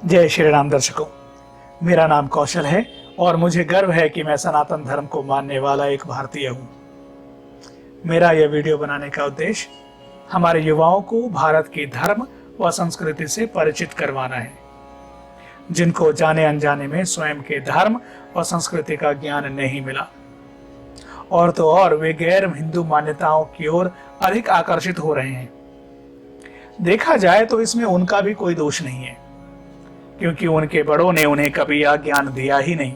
जय श्री राम दर्शकों, मेरा नाम कौशल है और मुझे गर्व है कि मैं सनातन धर्म को मानने वाला एक भारतीय हूँ। मेरा यह वीडियो बनाने का उद्देश्य हमारे युवाओं को भारत की धर्म व संस्कृति से परिचित करवाना है, जिनको जाने अनजाने में स्वयं के धर्म व संस्कृति का ज्ञान नहीं मिला और तो और वे गैर हिंदू मान्यताओं की ओर अधिक आकर्षित हो रहे हैं। देखा जाए तो इसमें उनका भी कोई दोष नहीं है, क्योंकि उनके बड़ों ने उन्हें कभी यह ज्ञान दिया ही नहीं।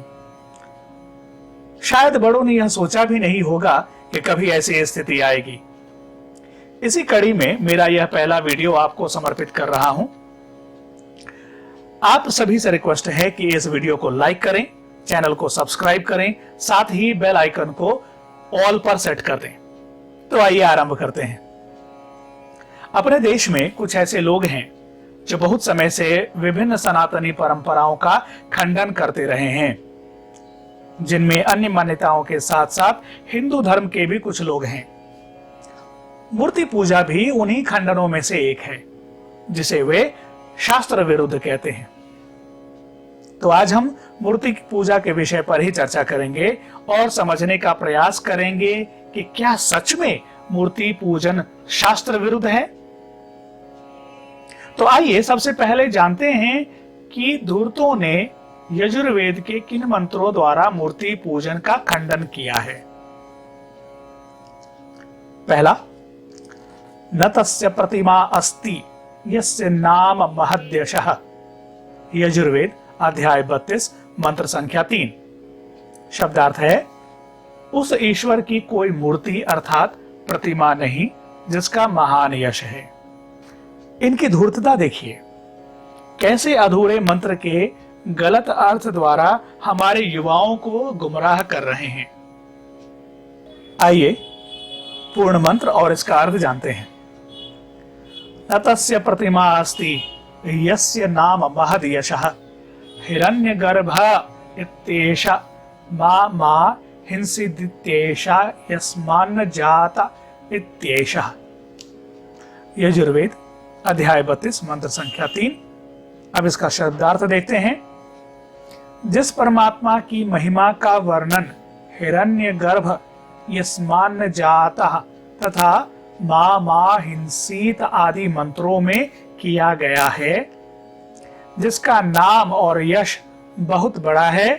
शायद बड़ों ने यह सोचा भी नहीं होगा कि कभी ऐसी स्थिति आएगी। इसी कड़ी में मेरा यह पहला वीडियो आपको समर्पित कर रहा हूं। आप सभी से रिक्वेस्ट है कि इस वीडियो को लाइक करें, चैनल को सब्सक्राइब करें, साथ ही बेल आइकन को ऑल पर सेट कर दें। तो आइए आरंभ करते हैं। अपने देश में कुछ ऐसे लोग हैं जो बहुत समय से विभिन्न सनातनी परंपराओं का खंडन करते रहे हैं, जिनमें अन्य मान्यताओं के साथ साथ हिंदू धर्म के भी कुछ लोग हैं। मूर्ति पूजा भी उन्हीं खंडनों में से एक है, जिसे वे शास्त्र विरुद्ध कहते हैं। तो आज हम मूर्ति पूजा के विषय पर ही चर्चा करेंगे और समझने का प्रयास करेंगे कि क्या सच में मूर्ति पूजन शास्त्र विरुद्ध है। तो आइए सबसे पहले जानते हैं कि धूर्तों ने यजुर्वेद के किन मंत्रों द्वारा मूर्ति पूजन का खंडन किया है। पहला, न तस्य प्रतिमा अस्ति यस्य नाम महद्यशः। यजुर्वेद अध्याय 32 मंत्र संख्या 3। शब्दार्थ है, उस ईश्वर की कोई मूर्ति अर्थात प्रतिमा नहीं जिसका महान यश है। इनकी धूर्तता देखिए, कैसे अधूरे मंत्र के गलत अर्थ द्वारा हमारे युवाओं को गुमराह कर रहे हैं। आइए पूर्ण मंत्र और इसका अर्थ जानते हैं। न तस्य प्रतिमा अस्ति यस्य नाम महद यशः हिरण्यगर्भ इत्येषा मा हिंसीदित्येषा यस्मान्न जाता इत्येषः। यजुर्वेद अध्याय 32 मंत्र संख्या 3। अब इसका शब्दार्थ देखते हैं। जिस परमात्मा की महिमा का वर्णन हिरण्यगर्भ यस्मान्न जाता तथा मा हिंसीत आदि मंत्रों में किया गया है, जिसका नाम और यश बहुत बड़ा है,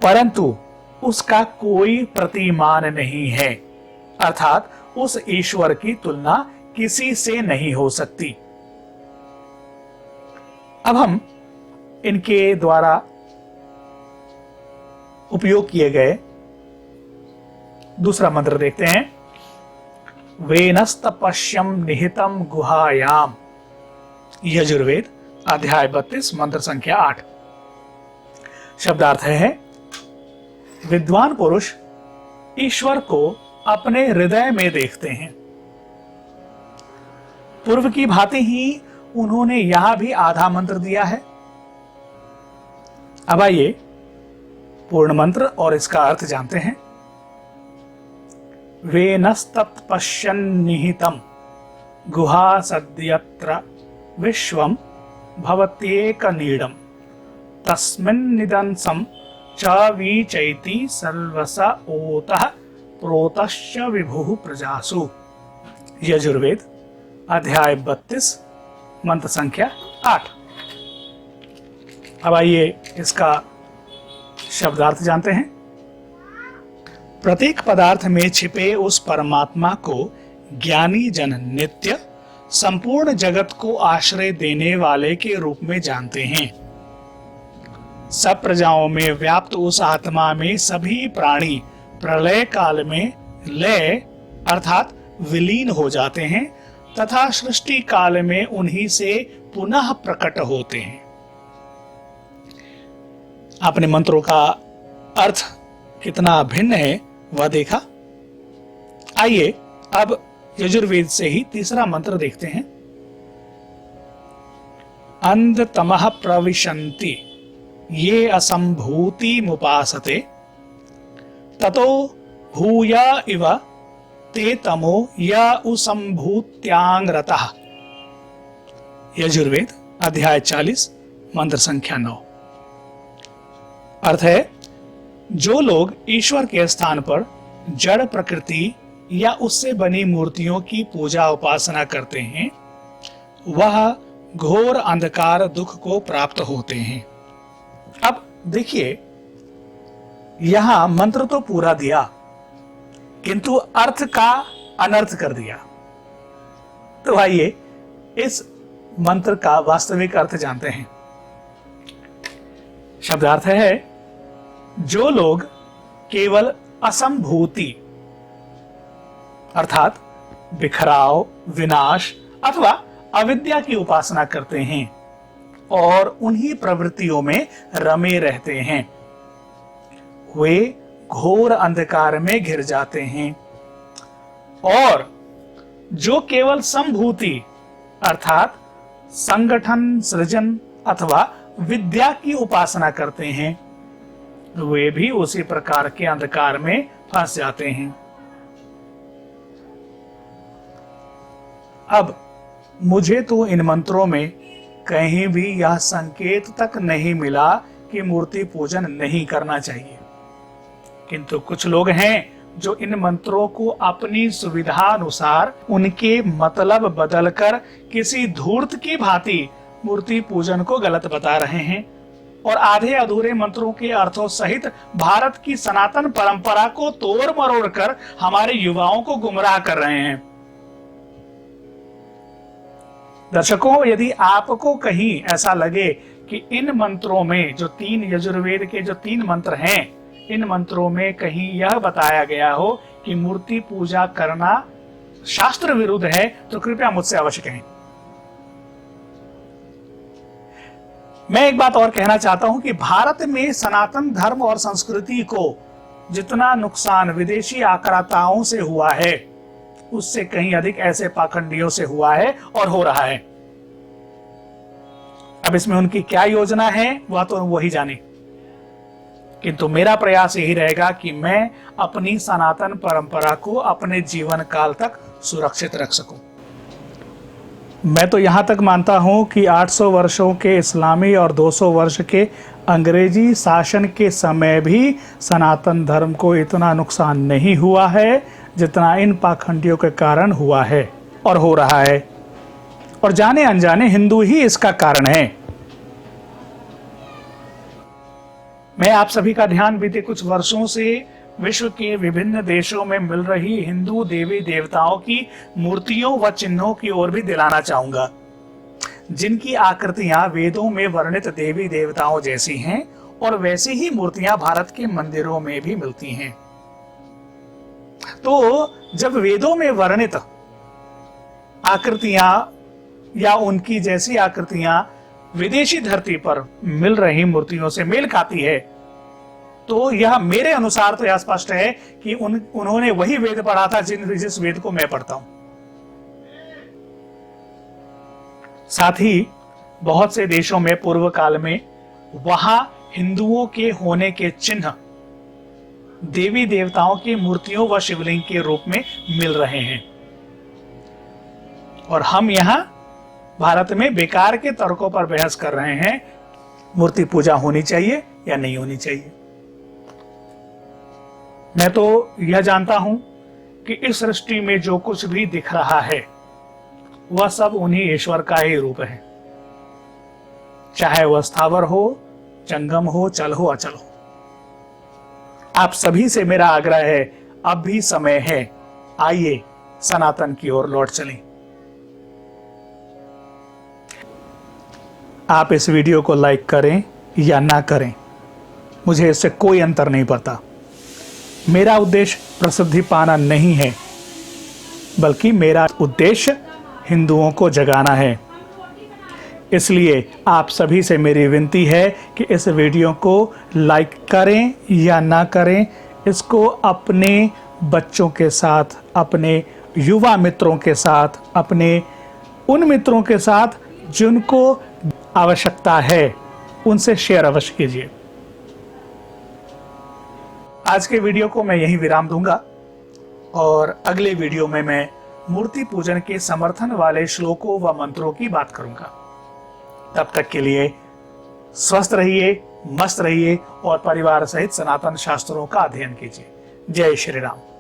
परंतु उसका कोई प्रतिमान नहीं है, अर्थात उस ईश्वर की तुलना किसी से नहीं हो सकती। अब हम इनके द्वारा उपयोग किए गए दूसरा मंत्र देखते हैं। वेनस्तपश्यम निहितम गुहायाम। यजुर्वेद अध्याय 32 मंत्र संख्या 8। शब्दार्थ है, विद्वान पुरुष ईश्वर को अपने हृदय में देखते हैं। पूर्व की भांति ही उन्होंने यहां भी आधा मंत्र दिया है। अब आइए पूर्ण मंत्र और इसका अर्थ जानते हैं। वेनस्तत्पश्यन् निहितम गुहा सद्यत्र विश्वम भवत्येकनीडम तस्मिन्निदंसं च वीचैति सर्वस ओतः प्रोतश्च विभुः प्रजासु। यजुर्वेद अध्याय 32 मंत्र संख्या 8। अब आइए इसका शब्दार्थ जानते हैं। प्रत्येक पदार्थ में छिपे उस परमात्मा को ज्ञानी जन नित्य संपूर्ण जगत को आश्रय देने वाले के रूप में जानते हैं। सब प्रजाओं में व्याप्त उस आत्मा में सभी प्राणी प्रलय काल में लय अर्थात विलीन हो जाते हैं तथा सृष्टि काल में उन्हीं से पुनः प्रकट होते हैं। आपने मंत्रों का अर्थ कितना भिन्न है वह देखा। आइए अब यजुर्वेद से ही तीसरा मंत्र देखते हैं। अंधतमः प्रविशन्ति ये असंभूति मुपासते ततो भूया इव ते तमो या उसंभूत्यांग रतः। यजुर्वेद अध्याय 40 मंत्र संख्या 9। अर्थ है, जो लोग ईश्वर के स्थान पर जड़ प्रकृति या उससे बनी मूर्तियों की पूजा उपासना करते हैं, वह घोर अंधकार दुख को प्राप्त होते हैं। अब देखिए, यहां मंत्र तो पूरा दिया, किंतु अर्थ का अनर्थ कर दिया। तो आइए इस मंत्र का वास्तविक अर्थ जानते हैं। शब्दार्थ है, जो लोग केवल असंभूति अर्थात बिखराव, विनाश अथवा अविद्या की उपासना करते हैं और उन्हीं प्रवृत्तियों में रमे रहते हैं, वे घोर अंधकार में घिर जाते हैं। और जो केवल संभूति अर्थात संगठन, सृजन अथवा विद्या की उपासना करते हैं, वे भी उसी प्रकार के अंधकार में फंस जाते हैं। अब मुझे तो इन मंत्रों में कहीं भी यह संकेत तक नहीं मिला कि मूर्ति पूजन नहीं करना चाहिए, किंतु कुछ लोग हैं जो इन मंत्रों को अपनी सुविधा अनुसार उनके मतलब बदलकर किसी धूर्त की भांति मूर्ति पूजन को गलत बता रहे हैं और आधे अधूरे मंत्रों के अर्थों सहित भारत की सनातन परंपरा को तोड़ मरोड़ कर हमारे युवाओं को गुमराह कर रहे हैं। दर्शकों, यदि आपको कहीं ऐसा लगे कि इन मंत्रों में जो 3 यजुर्वेद के जो 3 मंत्र हैं, इन मंत्रों में कहीं यह बताया गया हो कि मूर्ति पूजा करना शास्त्र विरुद्ध है, तो कृपया मुझसे अवश्य कहें। मैं एक बात और कहना चाहता हूं कि भारत में सनातन धर्म और संस्कृति को जितना नुकसान विदेशी आक्रांताओं से हुआ है, उससे कहीं अधिक ऐसे पाखंडियों से हुआ है और हो रहा है। अब इसमें उनकी क्या योजना है वह तो वही जाने, किंतु मेरा प्रयास यही रहेगा कि मैं अपनी सनातन परंपरा को अपने जीवन काल तक सुरक्षित रख सकूं। मैं तो यहां तक मानता हूं कि 800 वर्षों के इस्लामी और 200 वर्ष के अंग्रेजी शासन के समय भी सनातन धर्म को इतना नुकसान नहीं हुआ है जितना इन पाखंडियों के कारण हुआ है और हो रहा है, और जाने अनजाने हिंदू ही इसका कारण है। मैं आप सभी का ध्यान बीते कुछ वर्षों से विश्व के विभिन्न देशों में मिल रही हिंदू देवी देवताओं की मूर्तियों व चिन्हों की ओर भी दिलाना चाहूंगा, जिनकी आकृतियां वेदों में वर्णित देवी देवताओं जैसी हैं और वैसी ही मूर्तियां भारत के मंदिरों में भी मिलती हैं। तो जब वेदों में वर्णित आकृतियां या उनकी जैसी आकृतियां विदेशी धरती पर मिल रही मूर्तियों से मेल खाती है, तो यह मेरे अनुसार तो यह स्पष्ट है कि उन्होंने वही वेद पढ़ा था जिस वेद को मैं पढ़ता हूं। साथ ही बहुत से देशों में पूर्व काल में वहां हिंदुओं के होने के चिन्ह देवी देवताओं की मूर्तियों व शिवलिंग के रूप में मिल रहे हैं, और हम यहां भारत में बेकार के तर्कों पर बहस कर रहे हैं, मूर्ति पूजा होनी चाहिए या नहीं होनी चाहिए। मैं तो यह जानता हूं कि इस सृष्टि में जो कुछ भी दिख रहा है वह सब उन्हीं ईश्वर का ही रूप है, चाहे वह स्थावर हो, जंगम हो, चल हो, अचल हो। आप सभी से मेरा आग्रह है, अब भी समय है, आइए सनातन की ओर लौट चलें। आप इस वीडियो को लाइक करें या ना करें, मुझे इससे कोई अंतर नहीं पड़ता। मेरा उद्देश्य प्रसिद्धि पाना नहीं है, बल्कि मेरा उद्देश्य हिंदुओं को जगाना है। इसलिए आप सभी से मेरी विनती है कि इस वीडियो को लाइक करें या ना करें, इसको अपने बच्चों के साथ, अपने युवा मित्रों के साथ, अपने उन मित्रों के साथ जिनको आवश्यकता है, उनसे शेयर अवश्य कीजिए। आज के वीडियो को मैं यहीं विराम दूंगा और अगले वीडियो में मैं मूर्ति पूजन के समर्थन वाले श्लोकों व मंत्रों की बात करूंगा। तब तक के लिए स्वस्थ रहिए, मस्त रहिए और परिवार सहित सनातन शास्त्रों का अध्ययन कीजिए। जय श्री राम।